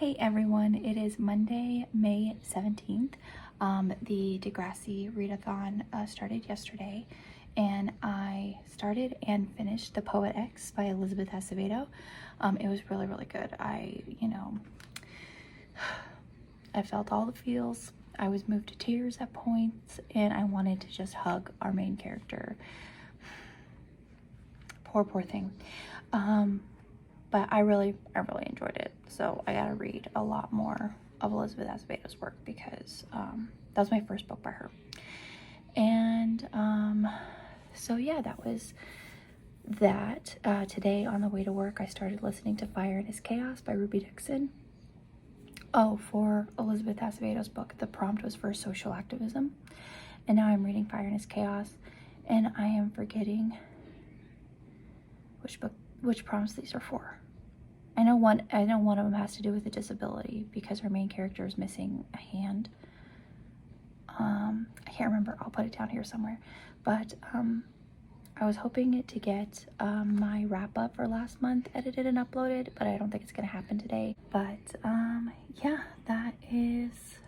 Hey everyone, it is Monday, May 17th. The Degrassi Readathon started yesterday, and I started and finished The Poet X by Elizabeth Acevedo. It was really, really good. I felt all the feels. I was moved to tears at points, and I wanted to just hug our main character. Poor thing. But I really enjoyed it. So I gotta read a lot more of Elizabeth Acevedo's work because that was my first book by her. And so yeah, that was that. Today on the way to work, I started listening to Fire and His Chaos by Ruby Dixon. Oh, for Elizabeth Acevedo's book, the prompt was for social activism. And now I'm reading Fire and His Chaos, and I am forgetting which prompts these are for. I know one of them has to do with a disability because her main character is missing a hand. I can't remember. I'll put it down here somewhere. But I was hoping to get my wrap up for last month edited and uploaded, but I don't think it's gonna happen today. But yeah, that is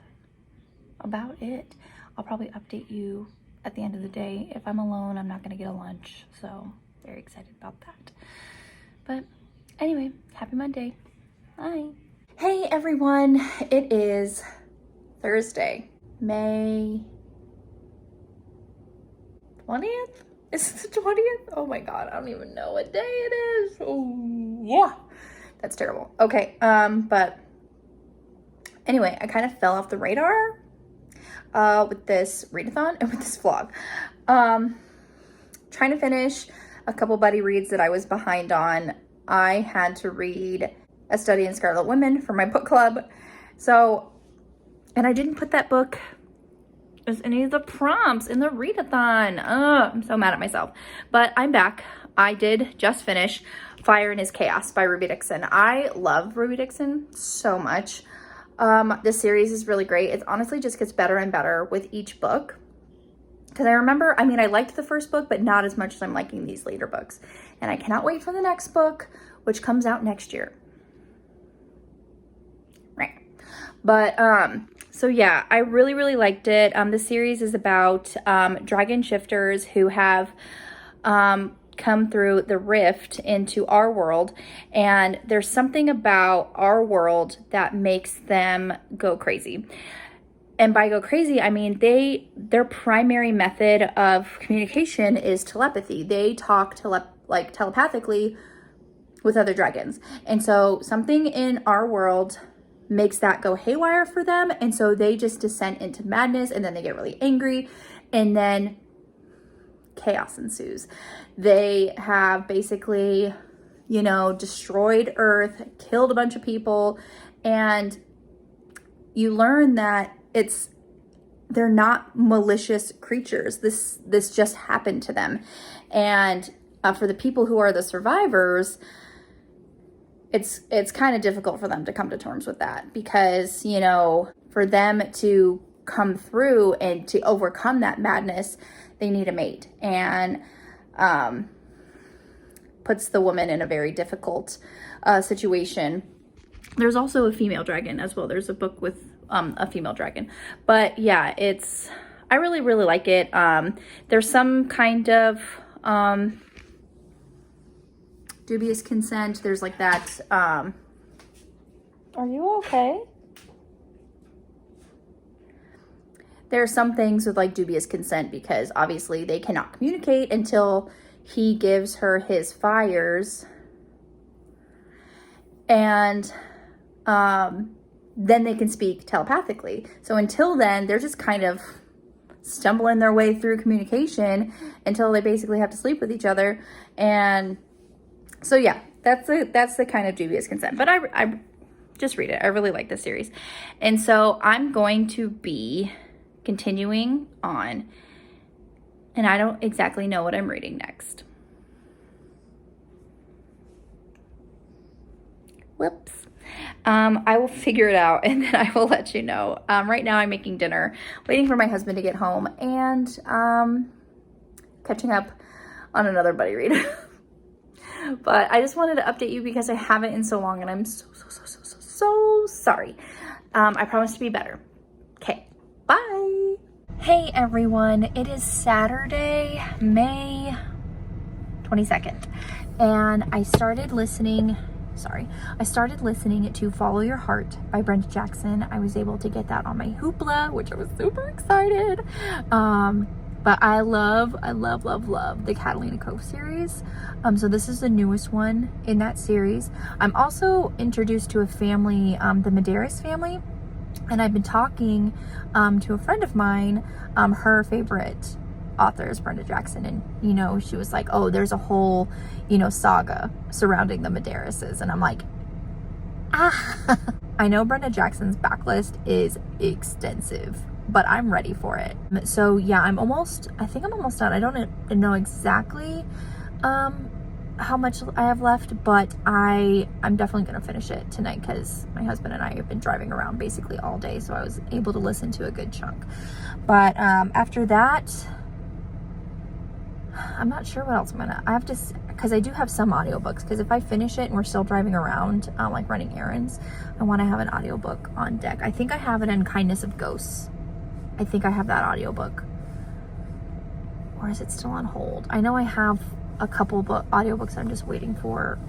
about it. I'll probably update you at the end of the day. If I'm alone, I'm not gonna get a lunch, so very excited about that. But anyway, happy Monday. Bye. Hey everyone, it is Thursday, May 20th? Is it the 20th? Oh my God, I don't even know what day it is. Oh yeah, that's terrible. Okay, but anyway, I kind of fell off the radar with this readathon and with this vlog. Trying to finish a couple buddy reads that I was behind on. I had to read A Study in Scarlet Women for my book club. So, and I didn't put that book as any of the prompts in the readathon. I'm so mad at myself. But I'm back. I did just finish Fire and His Chaos by Ruby Dixon. I love Ruby Dixon so much. This series is really great. It honestly just gets better and better with each book. Because I remember, I liked the first book, but not as much as I'm liking these later books. And I cannot wait for the next book, which comes out next year. Right. But, so yeah, I really liked it. The series is about dragon shifters who have come through the rift into our world. And there's something about our world that makes them go crazy. And by go crazy, I mean their primary method of communication is telepathy. They talk telepathically with other dragons. And so something in our world makes that go haywire for them. And so they just descend into madness, and then they get really angry, and then chaos ensues. They have basically, destroyed Earth, killed a bunch of people, and you learn that they're not malicious creatures. This just happened to them. And for the people who are the survivors, it's kind of difficult for them to come to terms with that because, for them to come through and to overcome that madness, they need a mate, and puts the woman in a very difficult situation. There's also a female dragon as well. There's a book with a female dragon, but yeah, I really like it. There's some kind of dubious consent. There's like that. Are you okay? There's some things with like dubious consent because obviously they cannot communicate until he gives her his fires, and then they can speak telepathically. So until then, they're just kind of stumbling their way through communication until they basically have to sleep with each other. And so yeah, that's the kind of dubious consent. But I just read it. I really like this series. And so I'm going to be continuing on, and I don't exactly know what I'm reading next. Whoops. I will figure it out, and then I will let you know. Right now I'm making dinner, waiting for my husband to get home, and catching up on another buddy read. But I just wanted to update you because I haven't in so long, and I'm so so sorry. I promise to be better. Okay, bye. Hey everyone, it is Saturday, May 22nd, and I started listening to Follow Your Heart by Brenda Jackson. I was able to get that on my Hoopla, which I was super excited. But I love the Catalina Cove series. So this is the newest one in that series. I'm also introduced to a family, the Medeiros family, and I've been talking to a friend of mine. Her favorite author is Brenda Jackson, and you know, she was like, oh, there's a whole, you know, saga surrounding the Medeiroses, and I'm like, ah. I know Brenda Jackson's backlist is extensive, but I'm ready for it. So yeah, I think I'm almost done. I don't know exactly how much I have left, but I'm definitely gonna finish it tonight because my husband and I have been driving around basically all day, so I was able to listen to a good chunk. But after that, I'm not sure what else I have to, because I do have some audiobooks, because if I finish it and we're still driving around, like running errands, I want to have an audiobook on deck. I think I have it in Kindness of Ghosts. I think I have that audiobook. Or is it still on hold? I know I have a couple audiobooks I'm just waiting for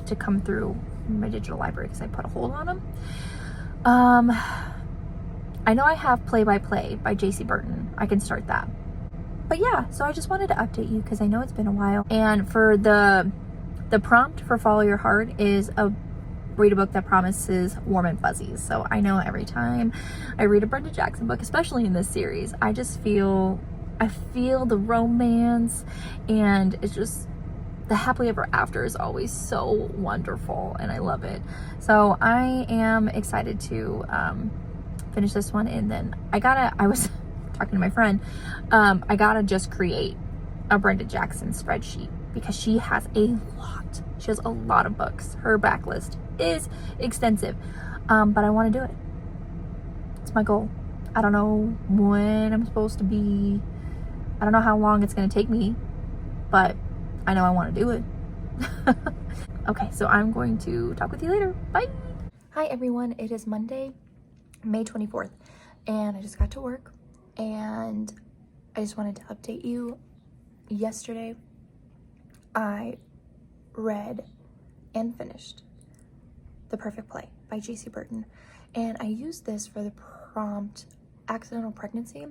to come through my digital library because I put a hold on them. I know I have Play by Play by J.C. Burton. I can start that. But yeah, so I just wanted to update you because I know it's been a while. And for the prompt for Follow Your Heart is read a book that promises warm and fuzzies. So I know every time I read a Brenda Jackson book, especially in this series, I feel the romance, and it's just, the happily ever after is always so wonderful, and I love it. So I am excited to finish this one, and then I was talking to my friend, I gotta just create a Brenda Jackson spreadsheet because she has a lot of books. Her backlist is extensive, but I want to do it. It's my goal. I don't know when I'm supposed to be, I don't know how long it's going to take me, but I know I want to do it. Okay, so I'm going to talk with you later. Bye. Hi everyone, it is Monday, May 24th, and I just got to work, and I just wanted to update you. Yesterday, I read and finished The Perfect Play by J.C. Burton, and I used this for the prompt accidental pregnancy,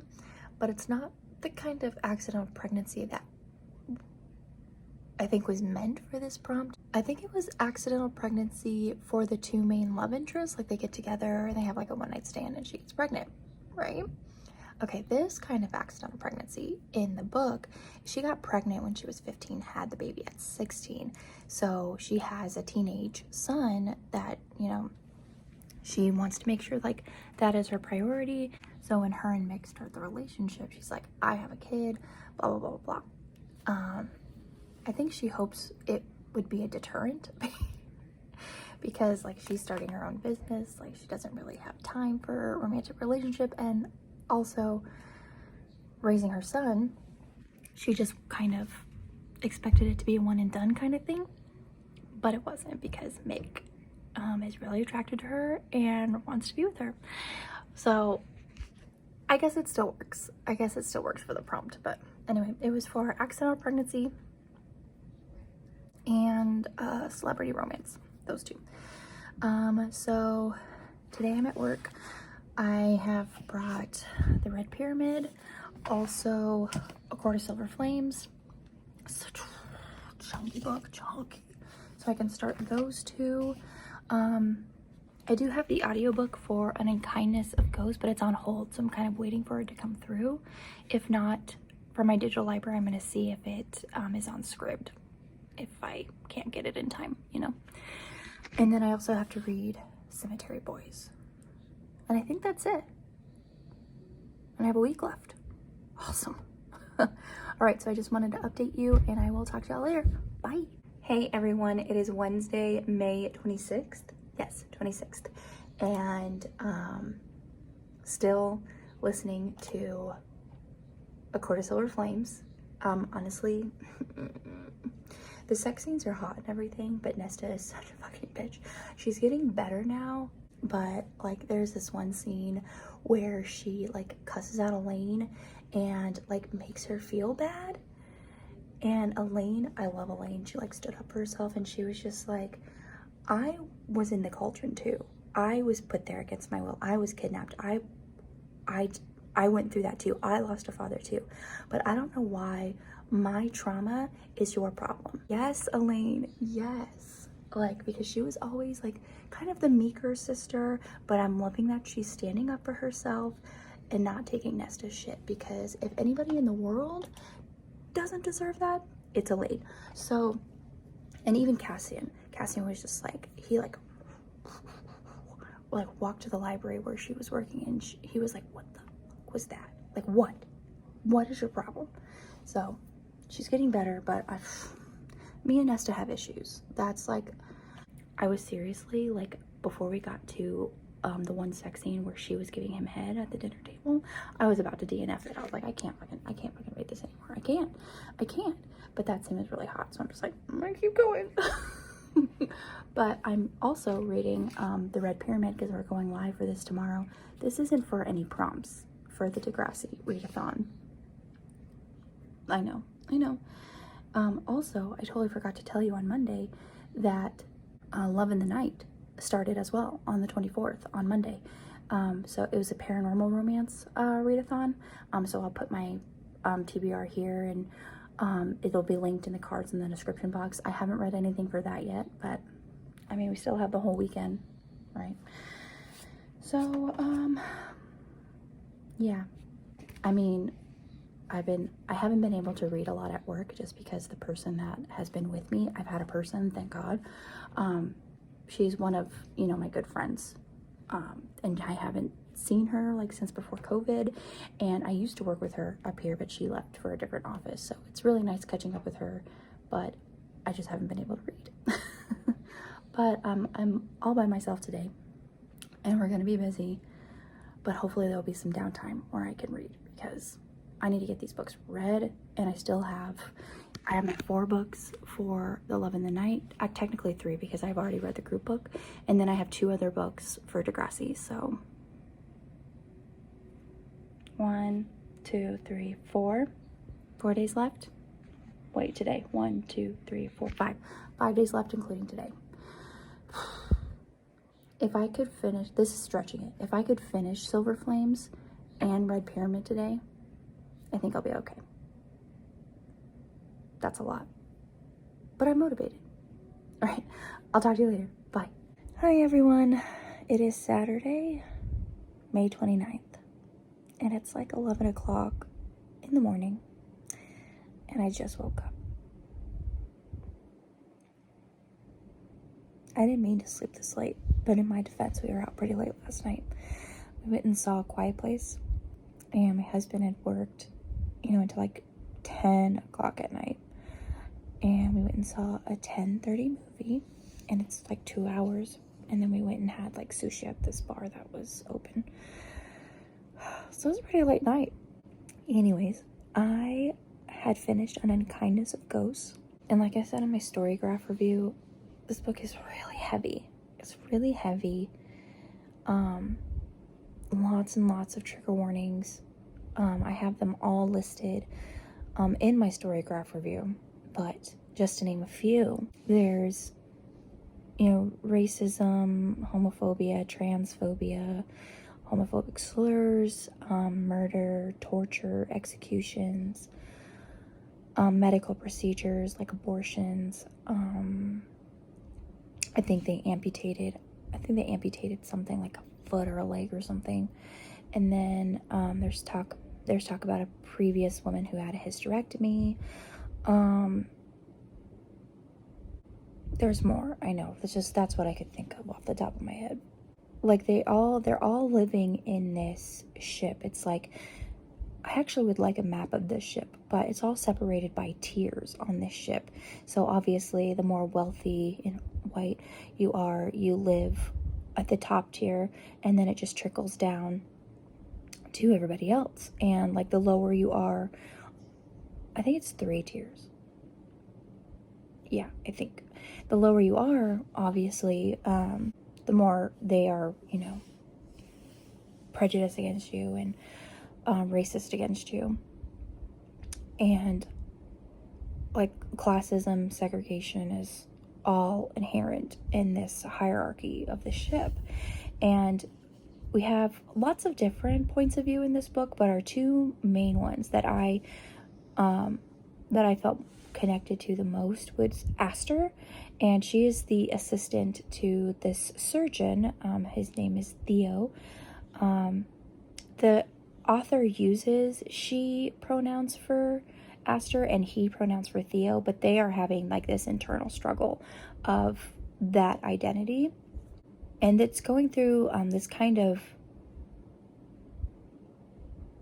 but it's not the kind of accidental pregnancy that I think was meant for this prompt. I think it was accidental pregnancy for the two main love interests, like they get together and they have like a one-night stand and she gets pregnant, right? Okay, this kind of accidental pregnancy in the book, she got pregnant when she was 15, had the baby at 16. So she has a teenage son that, you know, she wants to make sure like that is her priority. So when her and Mick start the relationship, she's like, I have a kid, blah, blah, blah, blah. I think she hopes it would be a deterrent because like she's starting her own business. Like she doesn't really have time for a romantic relationship, and also raising her son, she just kind of expected it to be a one and done kind of thing, but it wasn't, because Mick is really attracted to her and wants to be with her. So I guess it still works. I guess it still works for the prompt. But anyway, it was for accidental pregnancy and celebrity romance, those two. So today I'm at work. I have brought The Red Pyramid, also A Court of Silver Flames. Such a chunky book, chunky. So I can start those two. I do have the audiobook for An Unkindness of Ghosts, but it's on hold, so I'm kind of waiting for it to come through. If not, for my digital library, I'm going to see if it is on Scribd, if I can't get it in time, you know. And then I also have to read Cemetery Boys. And I think that's it. And I have a week left. Awesome. All right, so I just wanted to update you, and I will talk to y'all later. Bye. Hey everyone, it is Wednesday, May 26th. Yes, 26th. And still listening to A Court of Silver Flames. Honestly, The sex scenes are hot and everything, but Nesta is such a fucking bitch. She's getting better now, but like there's this one scene where she like cusses out Elaine and like makes her feel bad. And Elaine, I love Elaine, she like stood up for herself and she was just like, I was in the cauldron too. I was put there against my will. I was kidnapped. I went through that too. I lost a father too. But I don't know why my trauma is your problem. Yes, Elaine, yes. Like, because she was always like kind of the meeker sister, but I'm loving that she's standing up for herself and not taking Nesta's shit, because if anybody in the world doesn't deserve that, it's Elaine. So, and even Cassian was just like, he like walked to the library where she was working, and he was like, what the fuck was that? Like, what is your problem? So she's getting better, but me and Nesta have issues. That's like, I was seriously like, before we got to the one sex scene where she was giving him head at the dinner table, I was about to DNF it. I was like, I can't fucking read this anymore. I can't. But that scene is really hot, so I'm just like, I'm gonna keep going. But I'm also reading the Red Pyramid because we're going live for this tomorrow. This isn't for any prompts for the Degrassi Readathon. I know. Also, I totally forgot to tell you on Monday that Love in the Night started as well on the 24th, on Monday. So it was a paranormal romance readathon. So I'll put my TBR here, and it'll be linked in the cards in the description box. I haven't read anything for that yet, but I mean, we still have the whole weekend, right? So yeah, I mean, I haven't been able to read a lot at work just because the person that has been with me, I've had a person, thank God. She's one of, you know, my good friends. And I haven't seen her like since before COVID. And I used to work with her up here, but she left for a different office. So it's really nice catching up with her, but I just haven't been able to read. But I'm all by myself today and we're gonna be busy, but hopefully there'll be some downtime where I can read, because I need to get these books read. And I have my 4 books for the Love in the Night. Technically 3, because I've already read the group book. And then I have 2 other books for Degrassi. So 1, 2, 3, 4. 4 days left. Wait, today. 1, 2, 3, 4, 5. 5 days left, including today. If I could finish, this is stretching it. If I could finish Silver Flames and Red Pyramid today, I think I'll be okay. That's a lot, but I'm motivated. All right, I'll talk to you later. Bye. Hi everyone. It is Saturday, May 29th, and it's like 11 o'clock in the morning, and I just woke up. I didn't mean to sleep this late, but in my defense, we were out pretty late last night. We went and saw A Quiet Place, and my husband had worked, you know, until like 10 o'clock at night. And we went and saw a 10:30 movie, and it's like 2 hours. And then we went and had like sushi at this bar that was open. So it was a pretty late night. Anyways, I had finished An Unkindness of Ghosts. And like I said in my Storygraph review, this book is really heavy. It's really heavy. Lots and lots of trigger warnings. I have them all listed in my Storygraph review, but just to name a few, there's, you know, racism, homophobia, transphobia, homophobic slurs, murder, torture, executions, medical procedures like abortions. I think they amputated something like a foot or a leg or something. And then there's talk about a previous woman who had a hysterectomy. There's more, I know. That's what I could think of off the top of my head. Like they're all living in this ship. It's like, I actually would like a map of this ship, but it's all separated by tiers on this ship. So obviously the more wealthy and white you are, you live at the top tier, and then it just trickles down to everybody else. And like the lower you are, I think it's 3 tiers. yeah, I think the lower you are, obviously, the more they are, you know, prejudiced against you and racist against you. And like classism, segregation is all inherent in this hierarchy of the ship. And we have lots of different points of view in this book, but our two main ones that I felt connected to the most was Aster, and she is the assistant to this surgeon. His name is Theo. The author uses she pronouns for Aster and he pronouns for Theo, but they are having like this internal struggle of that identity, and it's going through this kind of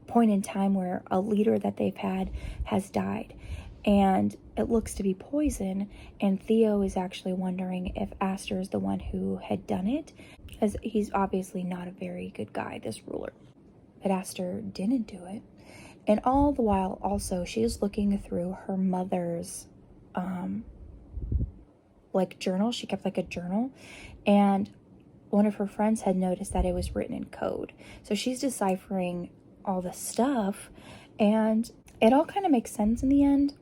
point in time where a leader that they've had has died, and it looks to be poison, and Theo is actually wondering if Aster is the one who had done it, as he's obviously not a very good guy, this ruler. But Aster didn't do it. And all the while also she is looking through her mother's like journal. She kept like a journal, and one of her friends had noticed that it was written in code. So she's deciphering all the stuff, and it all kind of makes sense in the end.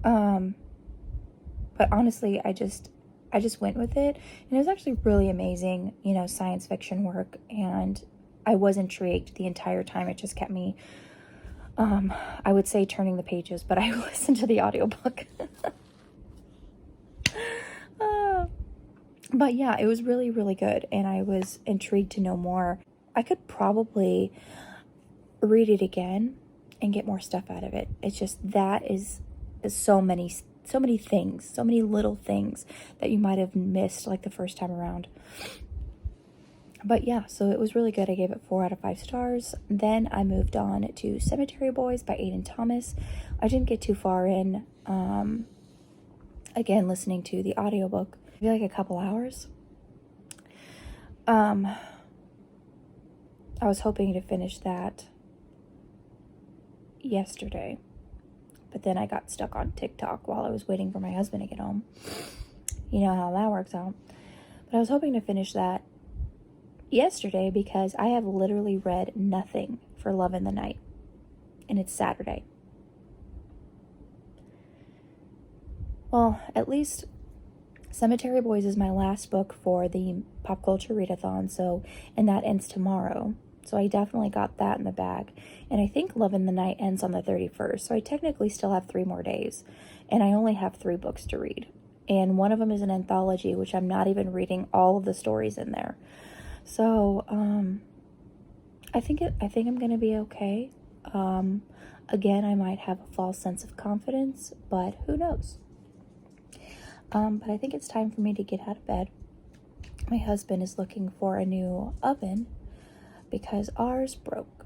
But honestly, I just went with it, and it was actually really amazing, you know, science fiction work, and I was intrigued the entire time. It just kept me, I would say turning the pages, but I listened to the audiobook. But yeah, it was really, really good, and I was intrigued to know more. I could probably read it again and get more stuff out of it. It's just that is so many things, so many little things that you might have missed like the first time around. But yeah, so it was really good. I gave it 4 out of 5 stars. Then I moved on to Cemetery Boys by Aiden Thomas. I didn't get too far in. Again, listening to the audiobook, maybe like a couple hours. I was hoping to finish that yesterday, but then I got stuck on TikTok while I was waiting for my husband to get home. You know how that works out. But I was hoping to finish that yesterday because I have literally read nothing for Love in the Night, and it's Saturday. Well, at least Cemetery Boys is my last book for the Pop Culture Readathon, and that ends tomorrow. So I definitely got that in the bag. And I think Love in the Night ends on the 31st, so I technically still have 3 more days. And I only have 3 books to read. And one of them is an anthology, which I'm not even reading all of the stories in there. So, I think I'm going to be okay. Again, I might have a false sense of confidence, but who knows? But I think it's time for me to get out of bed. My husband is looking for a new oven because ours broke.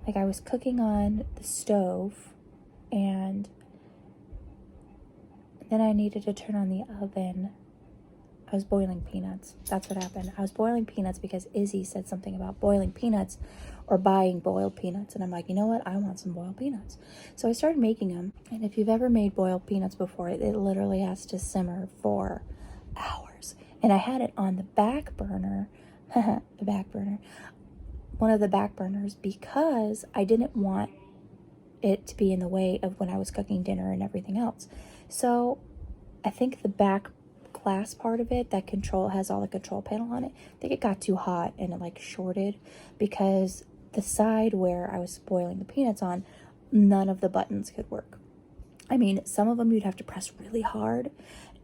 Like, I was cooking on the stove, and then I needed to turn on the oven. I was boiling peanuts. That's what happened. I was boiling peanuts because Izzy said something about boiling peanuts or buying boiled peanuts. And I'm like, you know what? I want some boiled peanuts. So I started making them. And if you've ever made boiled peanuts before, it literally has to simmer for hours. And I had it on the back burner, one of the back burners, because I didn't want it to be in the way of when I was cooking dinner and everything else. So I think the back glass part of it that has all the control panel on it, I think it got too hot and it like shorted, because the side where I was boiling the peanuts on, none of the buttons could work. I mean, some of them you'd have to press really hard,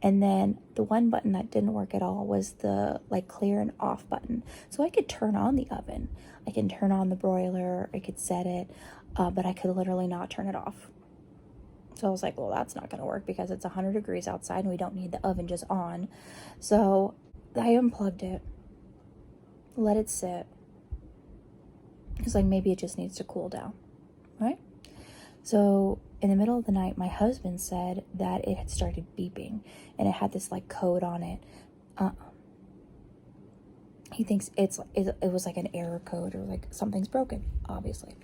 and then the one button that didn't work at all was the like clear and off button. So I could turn on the oven, I can turn on the broiler, I could set it, but I could literally not turn it off. So I was like, well, that's not going to work because it's 100 degrees outside and we don't need the oven just on. So I unplugged it, let it sit. It's like, maybe it just needs to cool down, right? So in the middle of the night, my husband said that it had started beeping and it had this like code on it. He thinks it was like an error code or like something's broken, obviously.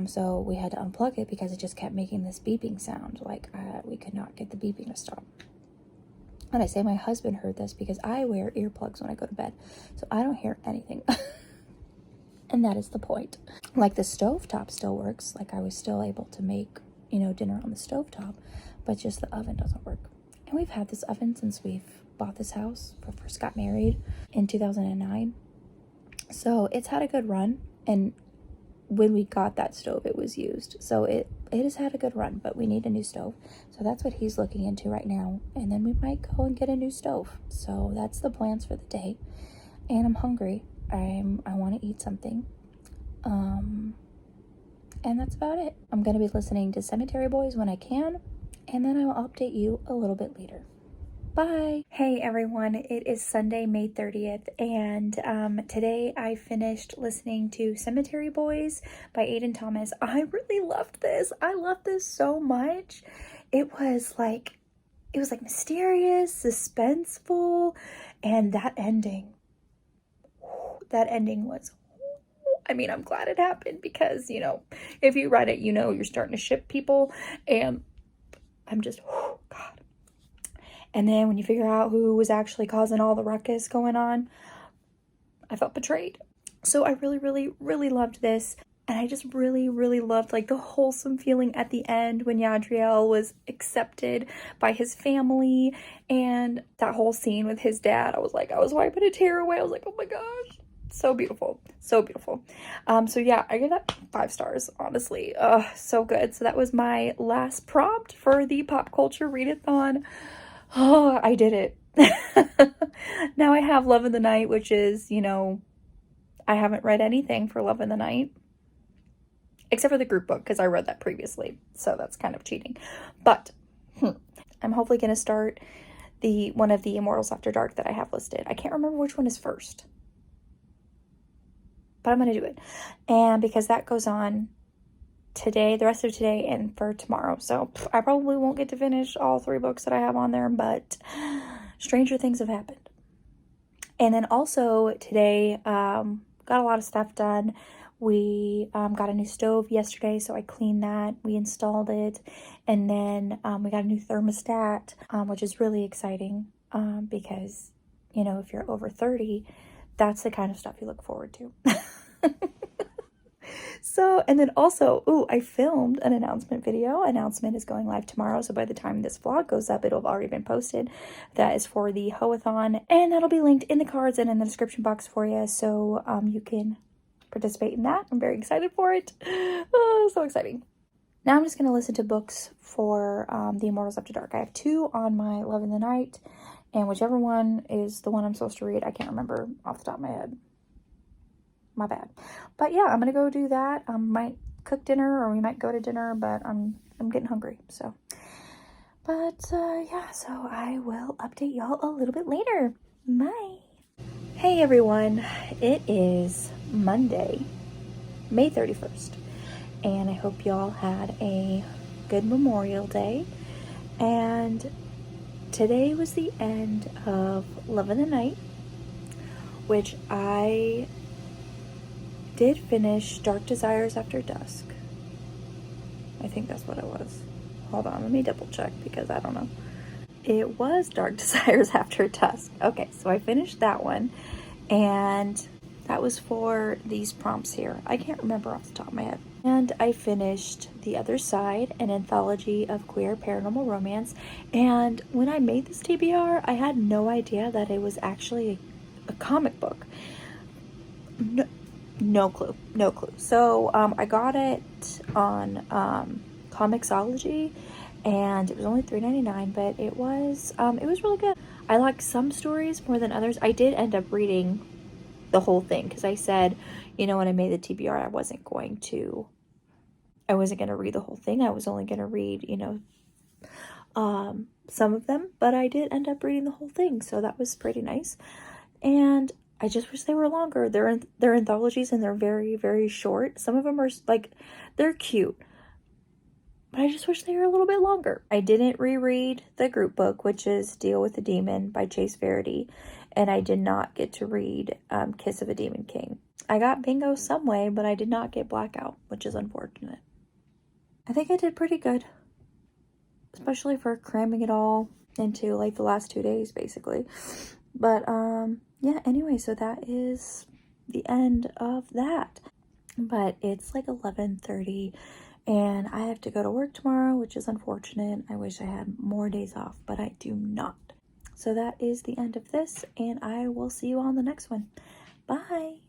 So we had to unplug it because it just kept making this beeping sound. Like, we could not get the beeping to stop. And I say my husband heard this because I wear earplugs when I go to bed, so I don't hear anything. And that is the point. Like, the stovetop still works. Like, I was still able to make, you know, dinner on the stovetop, but just the oven doesn't work. And we've had this oven since we've bought this house. We first got married in 2009. So it's had a good run. And when we got that stove, it was used. So it has had a good run, but we need a new stove. So that's what he's looking into right now. And then we might go and get a new stove. So that's the plans for the day. And I'm hungry. I want to eat something. And that's about it. I'm going to be listening to Cemetery Boys when I can, and then I will update you a little bit later. Bye. Hey everyone, it is Sunday, May 30th, and today I finished listening to Cemetery Boys by Aiden Thomas. I really loved this. I loved this so much. It was like mysterious, suspenseful, and that ending was, I mean, I'm glad it happened because, you know, if you read it, you know you're starting to ship people, and I'm just, oh, God. And then when you figure out who was actually causing all the ruckus going on, I felt betrayed. So I really, really, really loved this. And I just really, really loved, like, the wholesome feeling at the end when Yadriel was accepted by his family, and that whole scene with his dad. I was wiping a tear away. I was like, oh my gosh. So beautiful. So beautiful. So yeah, I give that 5 stars, honestly. So good. So that was my last prompt for the pop culture readathon. Oh, I did it. Now I have Love of the Night, which is, you know, I haven't read anything for Love of the Night. Except for the group book, because I read that previously. So that's kind of cheating. But I'm hopefully going to start one of the Immortals After Dark that I have listed. I can't remember which one is first, but I'm going to do it. And because that goes on today, the rest of today, and for tomorrow. So I probably won't get to finish all 3 books that I have on there, but stranger things have happened. And then also today, got a lot of stuff done. We got a new stove yesterday, so I cleaned that. We installed it. And then we got a new thermostat, which is really exciting because, you know, if you're over 30, that's the kind of stuff you look forward to. So, and then also, I filmed an announcement video. Announcement is going live tomorrow, so by the time this vlog goes up, it'll have already been posted. That is for the Hoe-Athon, and that'll be linked in the cards and in the description box for you, so you can participate in that. I'm very excited for it. Oh, so exciting. Now I'm just going to listen to books for the Immortals After Dark. I have 2 on my Love in the Night, and whichever one is the one I'm supposed to read, I can't remember off the top of my head. My bad. But yeah, I'm gonna go do that. Might cook dinner, or we might go to dinner, but I'm getting hungry, so. But yeah, so I will update y'all a little bit later. Bye. Hey everyone, it is Monday, May 31st, and I hope y'all had a good Memorial Day. And today was the end of Love in the Night, which I did finish Dark Desires After Dusk. I think that's what it was. Hold on, let me double check because I don't know. It was Dark Desires After Dusk. Okay, so I finished that one, and that was for these prompts here. I can't remember off the top of my head. And I finished The Other Side, an anthology of queer paranormal romance. And when I made this TBR, I had no idea that it was actually a comic book. No clue. So I got it on Comixology, and it was only $3.99, but it was really good. I like some stories more than others. I did end up reading the whole thing because I said, you know, when I made the TBR, I wasn't going to read the whole thing. I was only going to read, you know, some of them, but I did end up reading the whole thing, so that was pretty nice. And I just wish they were longer. They're anthologies, and they're very, very short. Some of them are, like, they're cute, but I just wish they were a little bit longer. I didn't reread the group book, which is Deal with the Demon by Chase Verity, and I did not get to read Kiss of a Demon King. I got bingo some way, but I did not get blackout, which is unfortunate. I think I did pretty good, especially for cramming it all into like the last 2 days basically. But yeah, anyway, so that is the end of that. But it's like 11:30 and I have to go to work tomorrow, which is unfortunate. I wish I had more days off, but I do not. So that is the end of this, and I will see you on the next one. Bye.